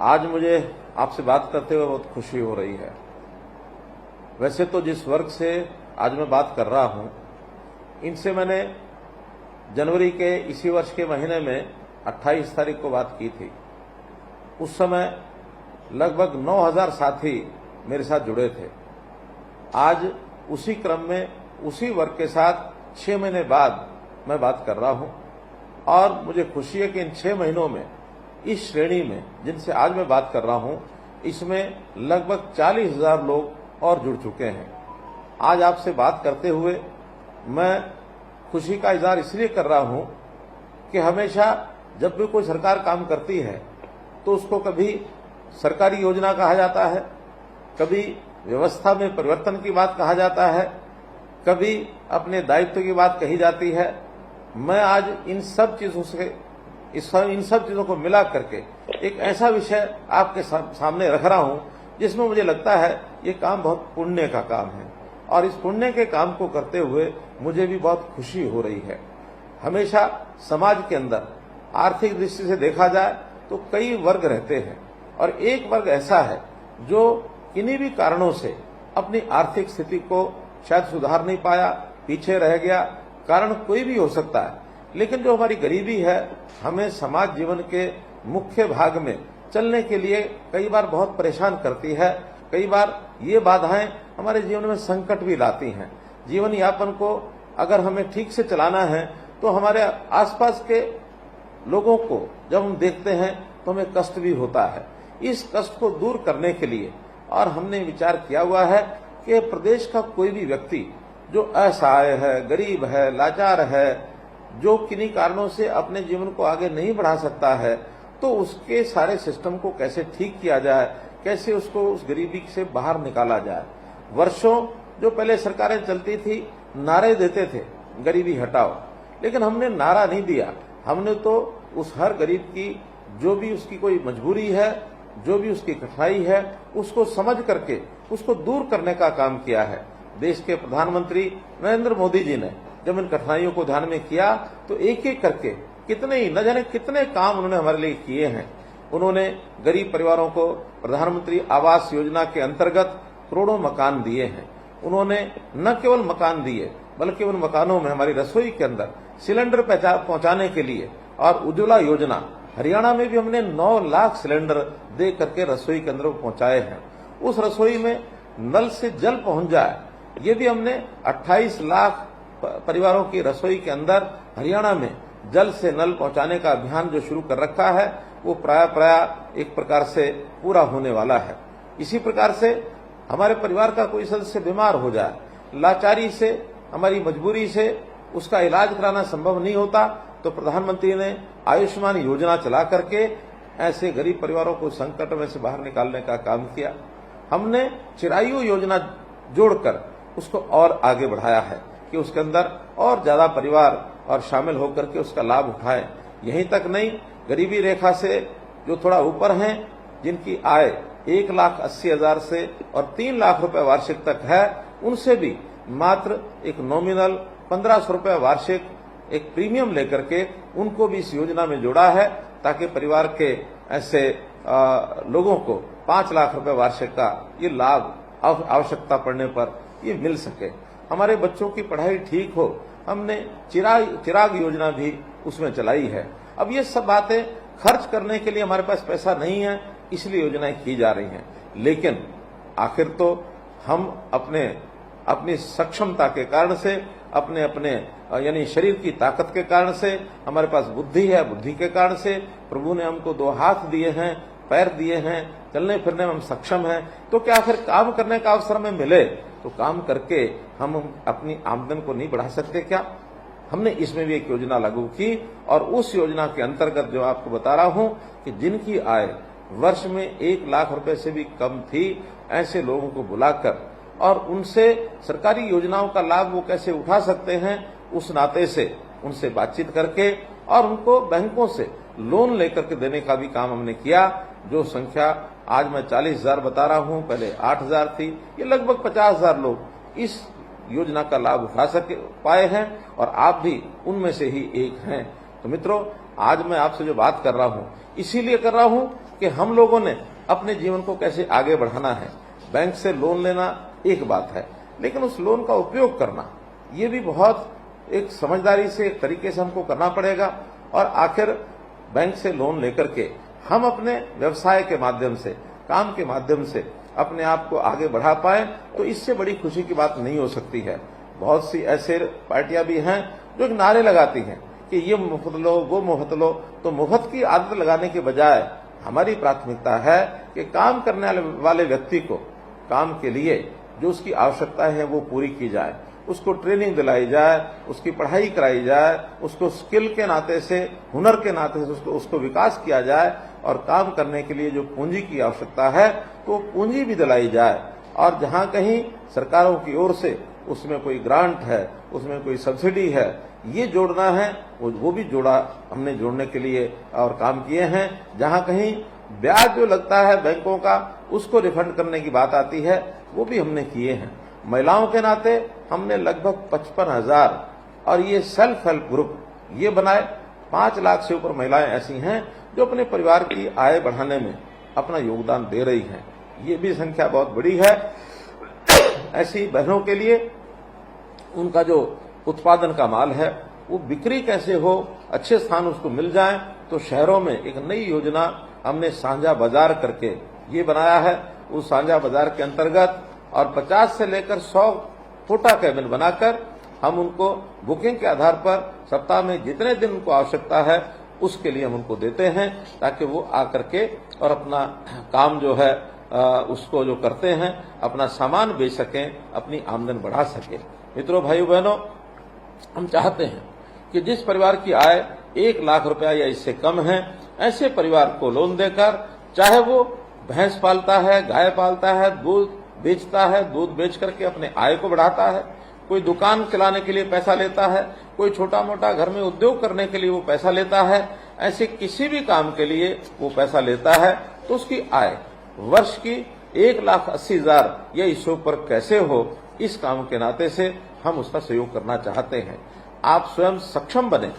आज मुझे आपसे बात करते हुए बहुत खुशी हो रही है। वैसे तो जिस वर्ग से आज मैं बात कर रहा हूं, इनसे मैंने जनवरी के इसी वर्ष के महीने में 28 तारीख को बात की थी। उस समय लगभग 9000 साथी मेरे साथ जुड़े थे। आज उसी क्रम में उसी वर्ग के साथ 6 महीने बाद मैं बात कर रहा हूं और मुझे खुशी है कि इन 6 महीनों में इस श्रेणी में जिनसे आज मैं बात कर रहा हूं, इसमें लगभग 40,000 लोग और जुड़ चुके हैं। आज आपसे बात करते हुए मैं खुशी का इजहार इसलिए कर रहा हूं कि हमेशा जब भी कोई सरकार काम करती है तो उसको कभी सरकारी योजना कहा जाता है, कभी व्यवस्था में परिवर्तन की बात कहा जाता है, कभी अपने दायित्व की बात कही जाती है। मैं आज इन सब चीजों को मिला करके एक ऐसा विषय आपके सामने रख रहा हूं जिसमें मुझे लगता है ये काम बहुत पुण्य का काम है और इस पुण्य के काम को करते हुए मुझे भी बहुत खुशी हो रही है। हमेशा समाज के अंदर आर्थिक दृष्टि से देखा जाए तो कई वर्ग रहते हैं और एक वर्ग ऐसा है जो किन्हीं भी कारणों से अपनी आर्थिक स्थिति को शायद सुधार नहीं पाया, पीछे रह गया। कारण कोई भी हो सकता है, लेकिन जो हमारी गरीबी है हमें समाज जीवन के मुख्य भाग में चलने के लिए कई बार बहुत परेशान करती है। कई बार ये बाधाएं हमारे जीवन में संकट भी लाती हैं। जीवन यापन को अगर हमें ठीक से चलाना है तो हमारे आसपास के लोगों को जब हम देखते हैं तो हमें कष्ट भी होता है। इस कष्ट को दूर करने के लिए और हमने विचार किया हुआ है कि प्रदेश का कोई भी व्यक्ति जो असहाय है, गरीब है, लाचार है, जो किन्हीं कारणों से अपने जीवन को आगे नहीं बढ़ा सकता है, तो उसके सारे सिस्टम को कैसे ठीक किया जाए, कैसे उसको उस गरीबी से बाहर निकाला जाए। वर्षों जो पहले सरकारें चलती थी नारे देते थे गरीबी हटाओ, लेकिन हमने नारा नहीं दिया। हमने तो उस हर गरीब की जो भी उसकी कोई मजबूरी है, जो भी उसकी कठिनाई है, उसको समझ करके उसको दूर करने का काम किया है। देश के प्रधानमंत्री नरेंद्र मोदी जी ने जब इन कठिनाइयों को ध्यान में किया तो एक एक करके कितने ही न जाने कितने काम उन्होंने हमारे लिए किए हैं। उन्होंने गरीब परिवारों को प्रधानमंत्री आवास योजना के अंतर्गत करोड़ों मकान दिए हैं। उन्होंने न केवल मकान दिए बल्कि उन मकानों में हमारी रसोई के अंदर सिलेंडर पहुंचाने के लिए और उज्ज्वला योजना, हरियाणा में भी हमने 9 लाख सिलेंडर दे करके रसोई के अंदर पहुंचाए हैं। उस रसोई में नल से जल पहुंच जाए, ये भी हमने 28 लाख परिवारों की रसोई के अंदर हरियाणा में जल से नल पहुंचाने का अभियान जो शुरू कर रखा है वो प्राय एक प्रकार से पूरा होने वाला है। इसी प्रकार से हमारे परिवार का कोई सदस्य बीमार हो जाए, लाचारी से, हमारी मजबूरी से उसका इलाज कराना संभव नहीं होता, तो प्रधानमंत्री ने आयुष्मान योजना चला करके ऐसे गरीब परिवारों को संकट में से बाहर निकालने का काम किया। हमने चिरायु योजना जोड़कर उसको और आगे बढ़ाया है कि उसके अंदर और ज्यादा परिवार और शामिल होकर के उसका लाभ उठाएं। यहीं तक नहीं, गरीबी रेखा से जो थोड़ा ऊपर हैं, जिनकी आय 1,80,000 से और 3 लाख रुपए वार्षिक तक है, उनसे भी मात्र एक नॉमिनल 1500 रुपए वार्षिक एक प्रीमियम लेकर के उनको भी इस योजना में जोड़ा है, ताकि परिवार के ऐसे लोगों को 5 लाख रुपए वार्षिक का ये लाभ आवश्यकता पड़ने पर ये मिल सके। हमारे बच्चों की पढ़ाई ठीक हो, हमने चिराग योजना भी उसमें चलाई है। अब ये सब बातें खर्च करने के लिए हमारे पास पैसा नहीं है, इसलिए योजनाएं की जा रही हैं। लेकिन आखिर तो हम अपनी सक्षमता के कारण से, अपने यानी शरीर की ताकत के कारण से, हमारे पास बुद्धि है, बुद्धि के कारण से प्रभु ने हमको 2 हाथ दिए हैं, पैर दिए हैं, चलने फिरने में हम सक्षम हैं। तो क्या फिर काम करने का अवसर हमें मिले तो काम करके हम अपनी आमदन को नहीं बढ़ा सकते क्या? हमने इसमें भी एक योजना लागू की और उस योजना के अंतर्गत जो आपको बता रहा हूं कि जिनकी आय वर्ष में 1 लाख रुपए से भी कम थी, ऐसे लोगों को बुलाकर और उनसे सरकारी योजनाओं का लाभ वो कैसे उठा सकते हैं, उस नाते से उनसे बातचीत करके और उनको बैंकों से लोन लेकर के देने का भी काम हमने किया। जो संख्या आज मैं 40,000 बता रहा हूं, पहले 8,000 थी, ये लगभग 50,000 लोग इस योजना का लाभ उठा पाए हैं और आप भी उनमें से ही एक हैं। तो मित्रों, आज मैं आपसे जो बात कर रहा हूं इसीलिए कर रहा हूं कि हम लोगों ने अपने जीवन को कैसे आगे बढ़ाना है। बैंक से लोन लेना एक बात है, लेकिन उस लोन का उपयोग करना ये भी बहुत एक समझदारी से, एक तरीके से हमको करना पड़ेगा। और आखिर बैंक से लोन लेकर के हम अपने व्यवसाय के माध्यम से, काम के माध्यम से अपने आप को आगे बढ़ा पाए, तो इससे बड़ी खुशी की बात नहीं हो सकती है। बहुत सी ऐसे पार्टियां भी हैं जो नारे लगाती हैं कि ये मुफ्त लो, वो मुफ्त लो। तो मुफ्त की आदत लगाने के बजाय हमारी प्राथमिकता है कि काम करने वाले व्यक्ति को काम के लिए जो उसकी आवश्यकता है वो पूरी की जाए, उसको ट्रेनिंग दिलाई जाए, उसकी पढ़ाई कराई जाए, उसको स्किल के नाते से, हुनर के नाते से उसको विकास किया जाए, और काम करने के लिए जो पूंजी की आवश्यकता है तो पूंजी भी दिलाई जाए। और जहां कहीं सरकारों की ओर से उसमें कोई ग्रांट है, उसमें कोई सब्सिडी है, ये जोड़ना है, वो भी हमने जोड़ने के लिए और काम किए हैं। जहां कहीं ब्याज जो लगता है बैंकों का, उसको रिफंड करने की बात आती है, वो भी हमने किए हैं। महिलाओं के नाते हमने लगभग 55,000 और ये सेल्फ हेल्प ग्रुप ये बनाए। 5 लाख से ऊपर महिलाएं ऐसी हैं जो अपने परिवार की आय बढ़ाने में अपना योगदान दे रही हैं। ये भी संख्या बहुत बड़ी है। ऐसी बहनों के लिए उनका जो उत्पादन का माल है वो बिक्री कैसे हो, अच्छे स्थान उसको मिल जाए, तो शहरों में एक नई योजना हमने साझा बाजार करके ये बनाया है। उस साझा बाजार के अंतर्गत और 50 से लेकर 100 छोटा कैबिन बनाकर हम उनको बुकिंग के आधार पर सप्ताह में जितने दिन उनको आवश्यकता है उसके लिए हम उनको देते हैं, ताकि वो आकर के और अपना काम जो है उसको जो करते हैं, अपना सामान बेच सकें, अपनी आमदन बढ़ा सकें। मित्रों, भाइयों बहनों, हम चाहते हैं कि जिस परिवार की आय 1 लाख रुपया या इससे कम है, ऐसे परिवार को लोन देकर, चाहे वो भैंस पालता है, गाय पालता है, दूध बेचता है, दूध बेच करके अपने आय को बढ़ाता है, कोई दुकान चलाने के लिए पैसा लेता है, कोई छोटा मोटा घर में उद्योग करने के लिए वो पैसा लेता है, ऐसे किसी भी काम के लिए वो पैसा लेता है, तो उसकी आय वर्ष की 1,80,000 या इससे ऊपर कैसे हो, इस काम के नाते से हम उसका सहयोग करना चाहते हैं। आप स्वयं सक्षम बने।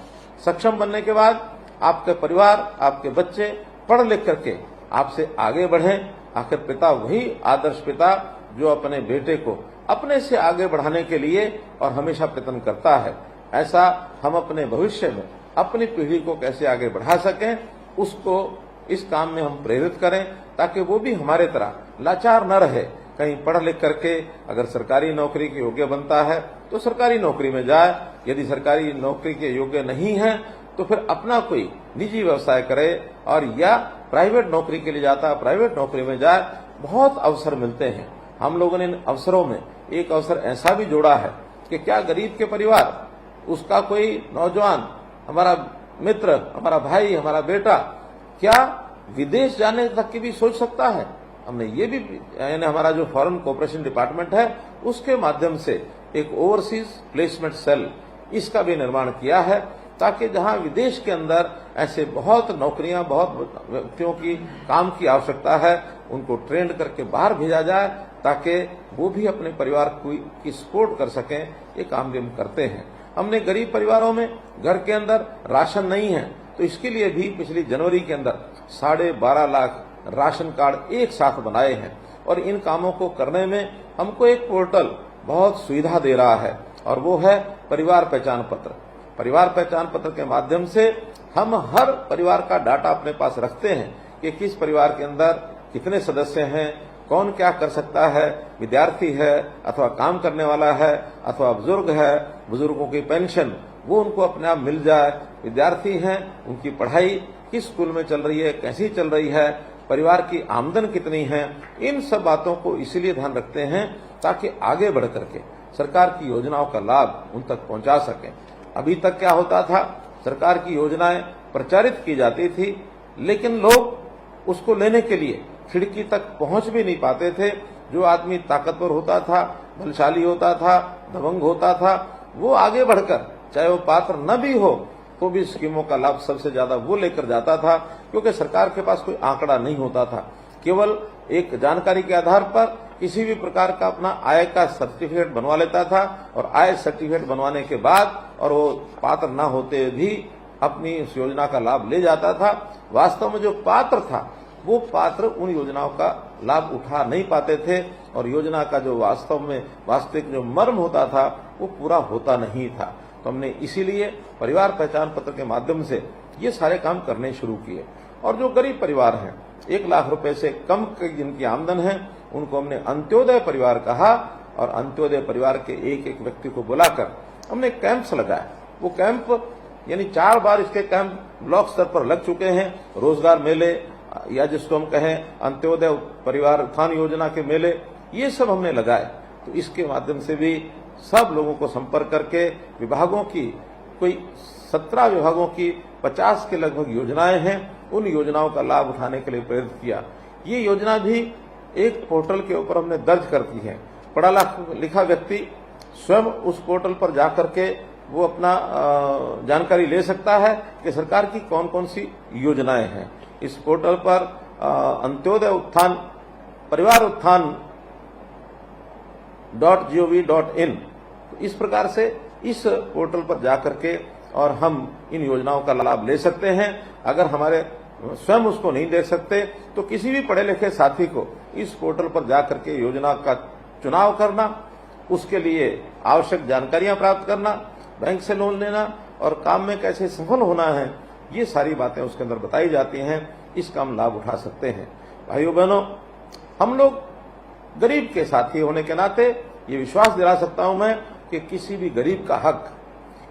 सक्षम बनने के बाद आपके परिवार, आपके बच्चे पढ़ लिख करके आपसे आगे बढ़ें। आखिर पिता वही आदर्श पिता जो अपने बेटे को अपने से आगे बढ़ाने के लिए और हमेशा प्रयत्न करता है। ऐसा हम अपने भविष्य में अपनी पीढ़ी को कैसे आगे बढ़ा सकें, उसको इस काम में हम प्रेरित करें, ताकि वो भी हमारे तरह लाचार न रहे। कहीं पढ़ लिख करके अगर सरकारी नौकरी के योग्य बनता है तो सरकारी नौकरी में जाए, यदि सरकारी नौकरी के योग्य नहीं है तो फिर अपना कोई निजी व्यवसाय करे, और या प्राइवेट नौकरी के लिए जाता है, प्राइवेट नौकरी में जाए। बहुत अवसर मिलते हैं। हम लोगों ने इन अवसरों में एक अवसर ऐसा भी जोड़ा है कि क्या गरीब के परिवार, उसका कोई नौजवान, हमारा मित्र, हमारा भाई, हमारा बेटा क्या विदेश जाने तक की भी सोच सकता है। हमने ये भी, यानी हमारा जो फॉरेन कोऑपरेशन डिपार्टमेंट है उसके माध्यम से एक ओवरसीज प्लेसमेंट सेल, इसका भी निर्माण किया है, ताकि जहां विदेश के अंदर ऐसे बहुत नौकरियां, बहुत व्यक्तियों की काम की आवश्यकता है, उनको ट्रेंड करके बाहर भेजा जाए, ताकि वो भी अपने परिवार की सपोर्ट कर सकें। ये काम भी हम करते हैं। हमने गरीब परिवारों में घर के अंदर राशन नहीं है, तो इसके लिए भी पिछली जनवरी के अंदर 12.5 लाख राशन कार्ड एक साथ बनाए हैं। और इन कामों को करने में हमको एक पोर्टल बहुत सुविधा दे रहा है, और वो है परिवार पहचान पत्र। परिवार पहचान पत्र के माध्यम से हम हर परिवार का डाटा अपने पास रखते हैं कि किस परिवार के अंदर कितने सदस्य हैं, कौन क्या कर सकता है, विद्यार्थी है अथवा काम करने वाला है अथवा बुजुर्ग है, बुजुर्गों की पेंशन वो उनको अपने आप मिल जाए, विद्यार्थी हैं उनकी पढ़ाई किस स्कूल में चल रही है, कैसी चल रही है, परिवार की आमदन कितनी है। इन सब बातों को इसलिए ध्यान रखते हैं ताकि आगे बढ़ करके सरकार की योजनाओं का लाभ उन तक पहुंचा सकें। अभी तक क्या होता था, सरकार की योजनाएं प्रचारित की जाती थी, लेकिन लोग उसको लेने के लिए खिड़की तक पहुंच भी नहीं पाते थे। जो आदमी ताकतवर होता था, बलशाली होता था, दबंग होता था, वो आगे बढ़कर, चाहे वो पात्र न भी हो, तो भी स्कीमों का लाभ सबसे ज्यादा वो लेकर जाता था, क्योंकि सरकार के पास कोई आंकड़ा नहीं होता था। केवल एक जानकारी के आधार पर किसी भी प्रकार का अपना आय का सर्टिफिकेट बनवा लेता था, और आय सर्टिफिकेट बनवाने के बाद और वो पात्र न होते भी अपनी इस योजना का लाभ ले जाता था। वास्तव में जो पात्र था वो पात्र उन योजनाओं का लाभ उठा नहीं पाते थे और योजना का जो वास्तव में वास्तविक जो मर्म होता था वो पूरा होता नहीं था। तो हमने इसीलिए परिवार पहचान पत्र के माध्यम से ये सारे काम करने शुरू किए। और जो गरीब परिवार हैं, 1 लाख रुपए से कम की जिनकी आमदन है, उनको हमने अंत्योदय परिवार कहा और अंत्योदय परिवार के एक एक व्यक्ति को बुलाकर हमने कैंप्स लगाए। वो कैंप यानी 4 बार इसके कैंप ब्लॉक स्तर पर लग चुके हैं। रोजगार मेले या जिसको हम कहें अंत्योदय परिवार उत्थान योजना के मेले, ये सब हमने लगाए। तो इसके माध्यम से भी सब लोगों को संपर्क करके विभागों की कोई 17 विभागों की 50 के लगभग योजनाएं हैं, उन योजनाओं का लाभ उठाने के लिए प्रेरित किया। ये योजना भी एक पोर्टल के ऊपर हमने दर्ज कर दी है। पढ़ा लिखा व्यक्ति स्वयं उस पोर्टल पर जाकर के वो अपना जानकारी ले सकता है कि सरकार की कौन कौन सी योजनाएं हैं। इस पोर्टल पर अंत्योदय उत्थान परिवार उत्थान .gov.in, इस प्रकार से इस पोर्टल पर जाकर के और हम इन योजनाओं का लाभ ले सकते हैं। अगर हमारे स्वयं उसको नहीं देख सकते तो किसी भी पढ़े लिखे साथी को इस पोर्टल पर जाकर के योजना का चुनाव करना, उसके लिए आवश्यक जानकारियां प्राप्त करना, बैंक से लोन लेना और काम में कैसे सफल होना है, ये सारी बातें उसके अंदर बताई जाती हैं। इसका हम लाभ उठा सकते हैं। भाइयों बहनों, हम लोग गरीब के साथी होने के नाते ये विश्वास दिला सकता हूं मैं कि किसी भी गरीब का हक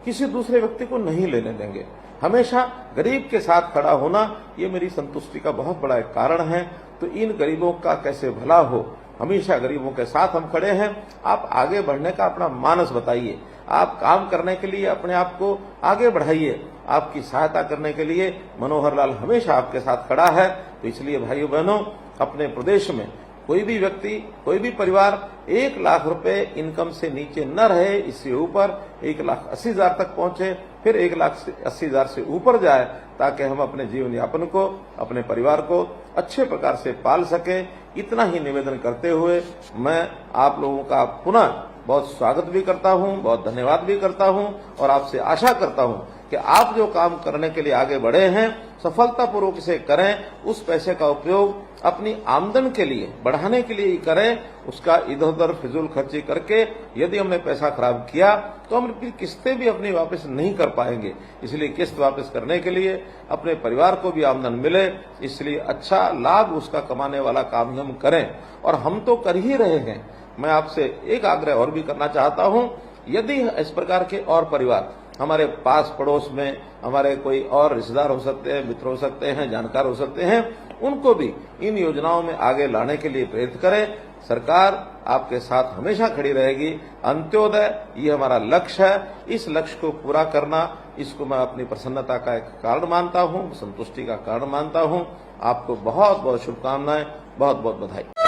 किसी दूसरे व्यक्ति को नहीं लेने देंगे। हमेशा गरीब के साथ खड़ा होना ये मेरी संतुष्टि का बहुत बड़ा एक कारण है। तो इन गरीबों का कैसे भला हो, हमेशा गरीबों के साथ हम खड़े हैं। आप आगे बढ़ने का अपना मानस बताइए, आप काम करने के लिए अपने आप को आगे बढ़ाइए। आपकी सहायता करने के लिए मनोहर लाल हमेशा आपके साथ खड़ा है। तो इसलिए भाइयों बहनों, अपने प्रदेश में कोई भी व्यक्ति, कोई भी परिवार 1 लाख रुपए इनकम से नीचे न रहे, इससे ऊपर 1,80,000 तक पहुंचे, फिर 1,80,000 से ऊपर जाए, ताकि हम अपने जीवन यापन को, अपने परिवार को अच्छे प्रकार से पाल सके। इतना ही निवेदन करते हुए मैं आप लोगों का पुनः बहुत स्वागत भी करता हूं, बहुत धन्यवाद भी करता हूं और आपसे आशा करता हूं कि आप जो काम करने के लिए आगे बढ़े हैं सफलतापूर्वक इसे करें। उस पैसे का उपयोग अपनी आमदन के लिए बढ़ाने के लिए ही करें। उसका इधर उधर फिजूल खर्ची करके यदि हमने पैसा खराब किया तो हम किस्तें भी अपनी वापस नहीं कर पाएंगे। इसलिए किस्त वापस करने के लिए अपने परिवार को भी आमदन मिले, इसलिए अच्छा लाभ उसका कमाने वाला काम हम करें। और हम तो कर ही रहे हैं। मैं आपसे एक आग्रह और भी करना चाहता हूं, यदि इस प्रकार के और परिवार हमारे पास पड़ोस में, हमारे कोई और रिश्तेदार हो सकते हैं, मित्र हो सकते हैं, जानकार हो सकते हैं, उनको भी इन योजनाओं में आगे लाने के लिए प्रेरित करें। सरकार आपके साथ हमेशा खड़ी रहेगी। अंत्योदय ये हमारा लक्ष्य है। इस लक्ष्य को पूरा करना, इसको मैं अपनी प्रसन्नता का एक कारण मानता हूं, संतुष्टि का कारण मानता हूं। आपको बहुत बहुत शुभकामनाएं, बहुत बहुत बधाई।